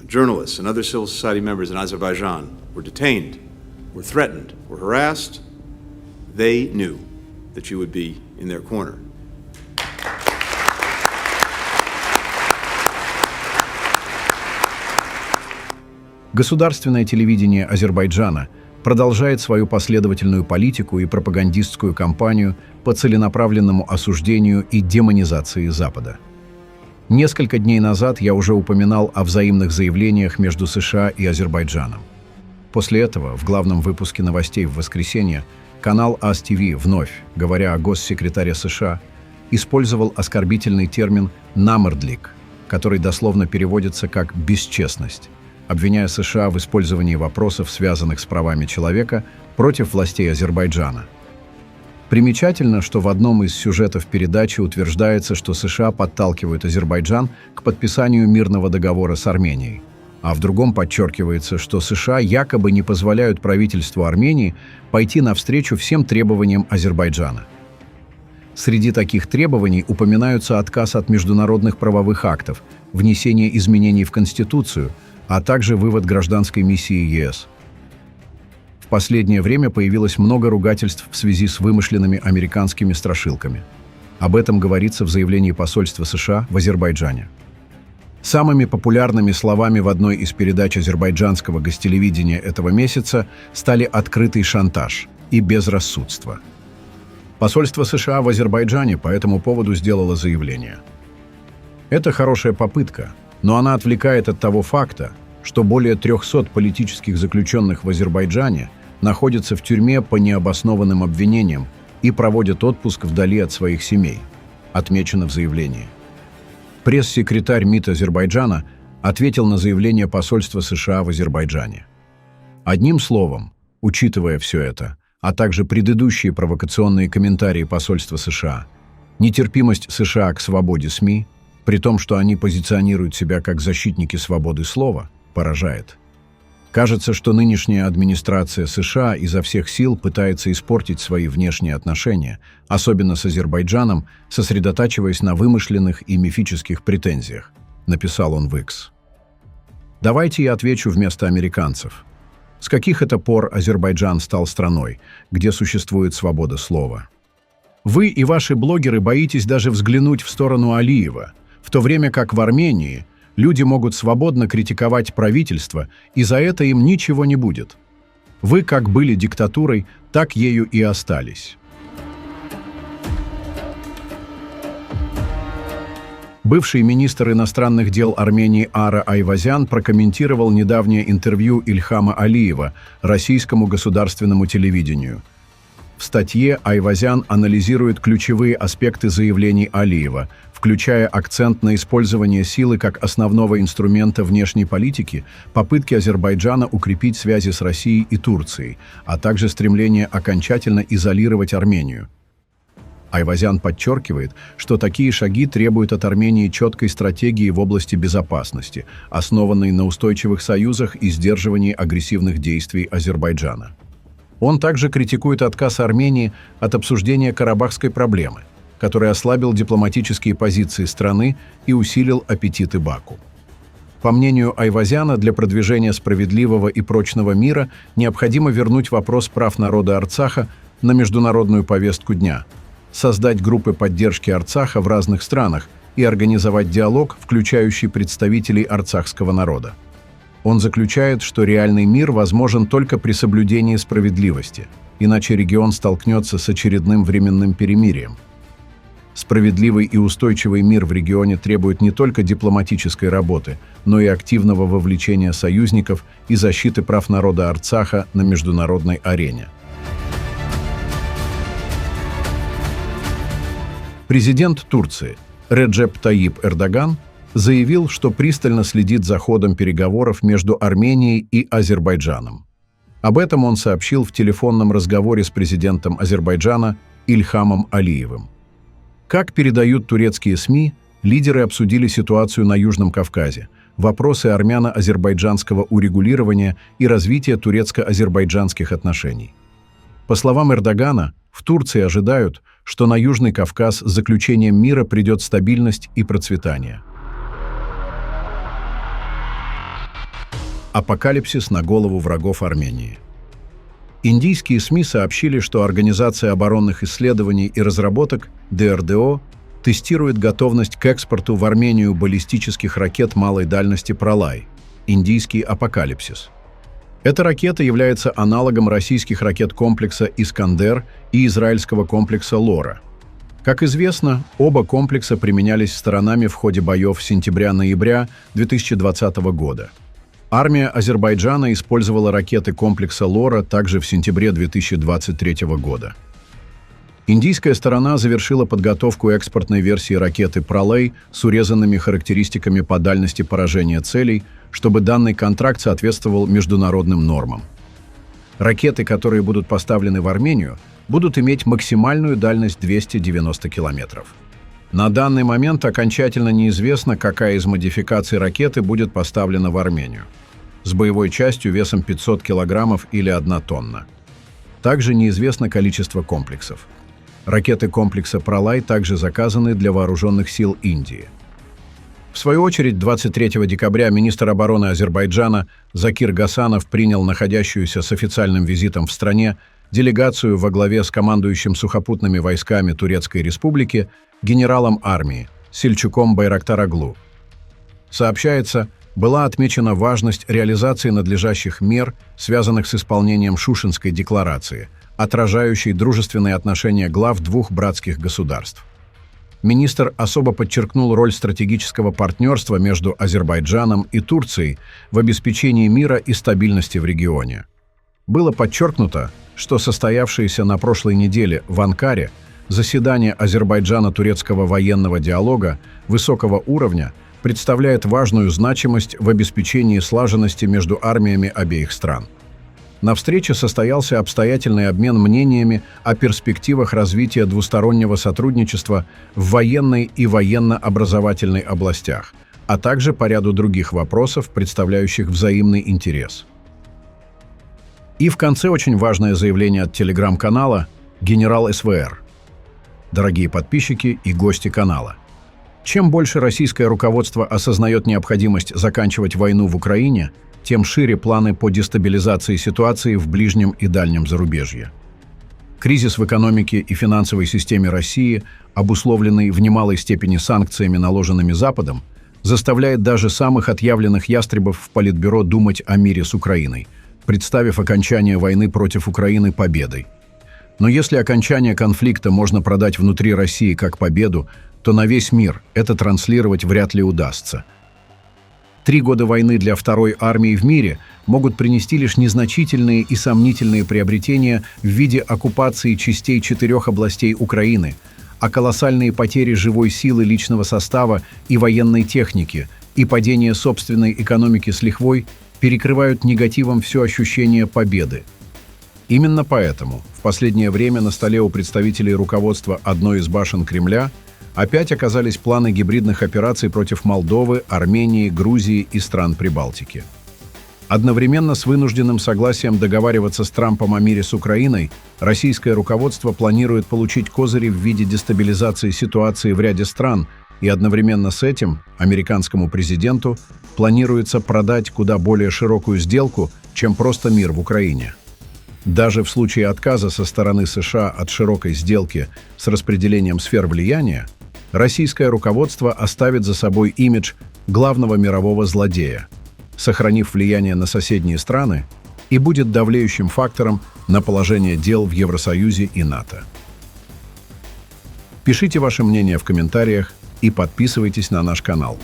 journalists and other civil society members in Azerbaijan were detained, were threatened, were harassed, they knew that you would be in their corner. Государственное телевидение Азербайджана продолжает свою последовательную политику и пропагандистскую кампанию по целенаправленному осуждению и демонизации Запада. Несколько дней назад я уже упоминал о взаимных заявлениях между США и Азербайджаном. После этого, в главном выпуске новостей в воскресенье, канал АС-ТВ вновь, говоря о госсекретаре США, использовал оскорбительный термин «намердлик», который дословно переводится как «бесчестность», обвиняя США в использовании вопросов, связанных с правами человека, против властей Азербайджана. Примечательно, что в одном из сюжетов передачи утверждается, что США подталкивают Азербайджан к подписанию мирного договора с Арменией, а в другом подчеркивается, что США якобы не позволяют правительству Армении пойти навстречу всем требованиям Азербайджана. Среди таких требований упоминаются отказ от международных правовых актов, внесение изменений в Конституцию, а также вывод гражданской миссии ЕС. В последнее время появилось много ругательств в связи с вымышленными американскими страшилками. Об этом говорится в заявлении посольства США в Азербайджане. Самыми популярными словами в одной из передач азербайджанского гостелевидения этого месяца стали «открытый шантаж» и «безрассудство». Посольство США в Азербайджане по этому поводу сделало заявление. Это хорошая попытка, но она отвлекает от того факта, что более 300 политических заключенных в Азербайджане находятся в тюрьме по необоснованным обвинениям и проводят отпуск вдали от своих семей, отмечено в заявлении. Пресс-секретарь МИД Азербайджана ответил на заявление посольства США в Азербайджане. Одним словом, учитывая все это, а также предыдущие провокационные комментарии посольства США, нетерпимость США к свободе СМИ, при том, что они позиционируют себя как защитники свободы слова, поражает. Кажется, что нынешняя администрация США изо всех сил пытается испортить свои внешние отношения, особенно с Азербайджаном, сосредотачиваясь на вымышленных и мифических претензиях, написал он в X. Давайте я отвечу вместо американцев. С каких это пор Азербайджан стал страной, где существует свобода слова? Вы и ваши блогеры боитесь даже взглянуть в сторону Алиева, в то время как в Армении люди могут свободно критиковать правительство, и за это им ничего не будет. Вы как были диктатурой, так ею и остались. Бывший министр иностранных дел Армении Ара Айвазян прокомментировал недавнее интервью Ильхама Алиева российскому государственному телевидению. В статье Айвазян анализирует ключевые аспекты заявлений Алиева, включая акцент на использование силы как основного инструмента внешней политики, попытки Азербайджана укрепить связи с Россией и Турцией, а также стремление окончательно изолировать Армению. Айвазян подчеркивает, что такие шаги требуют от Армении четкой стратегии в области безопасности, основанной на устойчивых союзах и сдерживании агрессивных действий Азербайджана. Он также критикует отказ Армении от обсуждения карабахской проблемы, который ослабил дипломатические позиции страны и усилил аппетиты Баку. По мнению Айвазяна, для продвижения справедливого и прочного мира необходимо вернуть вопрос прав народа Арцаха на международную повестку дня, создать группы поддержки Арцаха в разных странах и организовать диалог, включающий представителей арцахского народа. Он заключает, что реальный мир возможен только при соблюдении справедливости, иначе регион столкнется с очередным временным перемирием. Справедливый и устойчивый мир в регионе требует не только дипломатической работы, но и активного вовлечения союзников и защиты прав народа Арцаха на международной арене. Президент Турции Реджеп Тайип Эрдоган заявил, что пристально следит за ходом переговоров между Арменией и Азербайджаном. Об этом он сообщил в телефонном разговоре с президентом Азербайджана Ильхамом Алиевым. Как передают турецкие СМИ, лидеры обсудили ситуацию на Южном Кавказе, вопросы армяно-азербайджанского урегулирования и развития турецко-азербайджанских отношений. По словам Эрдогана, в Турции ожидают, что на Южный Кавказ с заключением мира придет стабильность и процветание. Апокалипсис на голову врагов Армении. Индийские СМИ сообщили, что Организация оборонных исследований и разработок ДРДО тестирует готовность к экспорту в Армению баллистических ракет малой дальности «Пролай» – индийский «Апокалипсис». Эта ракета является аналогом российских ракет комплекса «Искандер» и израильского комплекса «Лора». Как известно, оба комплекса применялись сторонами в ходе боев сентября-ноября 2020 года. Армия Азербайджана использовала ракеты комплекса «Лора» также в сентябре 2023 года. Индийская сторона завершила подготовку экспортной версии ракеты «Пролай» с урезанными характеристиками по дальности поражения целей, чтобы данный контракт соответствовал международным нормам. Ракеты, которые будут поставлены в Армению, будут иметь максимальную дальность 290 километров. На данный момент окончательно неизвестно, какая из модификаций ракеты будет поставлена в Армению, с боевой частью весом 500 килограммов или 1 тонна. Также неизвестно количество комплексов. Ракеты комплекса «Пролай» также заказаны для вооруженных сил Индии. В свою очередь, 23 декабря министр обороны Азербайджана Закир Гасанов принял находящуюся с официальным визитом в стране делегацию во главе с командующим сухопутными войсками Турецкой Республики генералом армии Сельчуком Байрактар-Оглу. Сообщается, была отмечена важность реализации надлежащих мер, связанных с исполнением Шушенской декларации, отражающей дружественные отношения глав двух братских государств. Министр особо подчеркнул роль стратегического партнерства между Азербайджаном и Турцией в обеспечении мира и стабильности в регионе. Было подчеркнуто, что состоявшееся на прошлой неделе в Анкаре заседание Азербайджано-турецкого военного диалога высокого уровня представляет важную значимость в обеспечении слаженности между армиями обеих стран. На встрече состоялся обстоятельный обмен мнениями о перспективах развития двустороннего сотрудничества в военной и военно-образовательной областях, а также по ряду других вопросов, представляющих взаимный интерес. И в конце очень важное заявление от телеграм-канала «Генерал СВР». Дорогие подписчики и гости канала, чем больше российское руководство осознает необходимость заканчивать войну в Украине, тем шире планы по дестабилизации ситуации в ближнем и дальнем зарубежье. Кризис в экономике и финансовой системе России, обусловленный в немалой степени санкциями, наложенными Западом, заставляет даже самых отъявленных ястребов в Политбюро думать о мире с Украиной, представив окончание войны против Украины победой. Но если окончание конфликта можно продать внутри России как победу, то на весь мир это транслировать вряд ли удастся. 3 года войны для второй армии в мире могут принести лишь незначительные и сомнительные приобретения в виде оккупации частей 4 областей Украины, а колоссальные потери живой силы личного состава и военной техники и падение собственной экономики с лихвой перекрывают негативом все ощущение победы. Именно поэтому в последнее время на столе у представителей руководства одной из башен Кремля опять оказались планы гибридных операций против Молдовы, Армении, Грузии и стран Прибалтики. Одновременно с вынужденным согласием договариваться с Трампом о мире с Украиной, российское руководство планирует получить козыри в виде дестабилизации ситуации в ряде стран, и одновременно с этим американскому президенту планируется продать куда более широкую сделку, чем просто мир в Украине. Даже в случае отказа со стороны США от широкой сделки с распределением сфер влияния, российское руководство оставит за собой имидж главного мирового злодея, сохранив влияние на соседние страны, и будет давлеющим фактором на положение дел в Евросоюзе и НАТО. Пишите ваше мнение в комментариях и подписывайтесь на наш канал.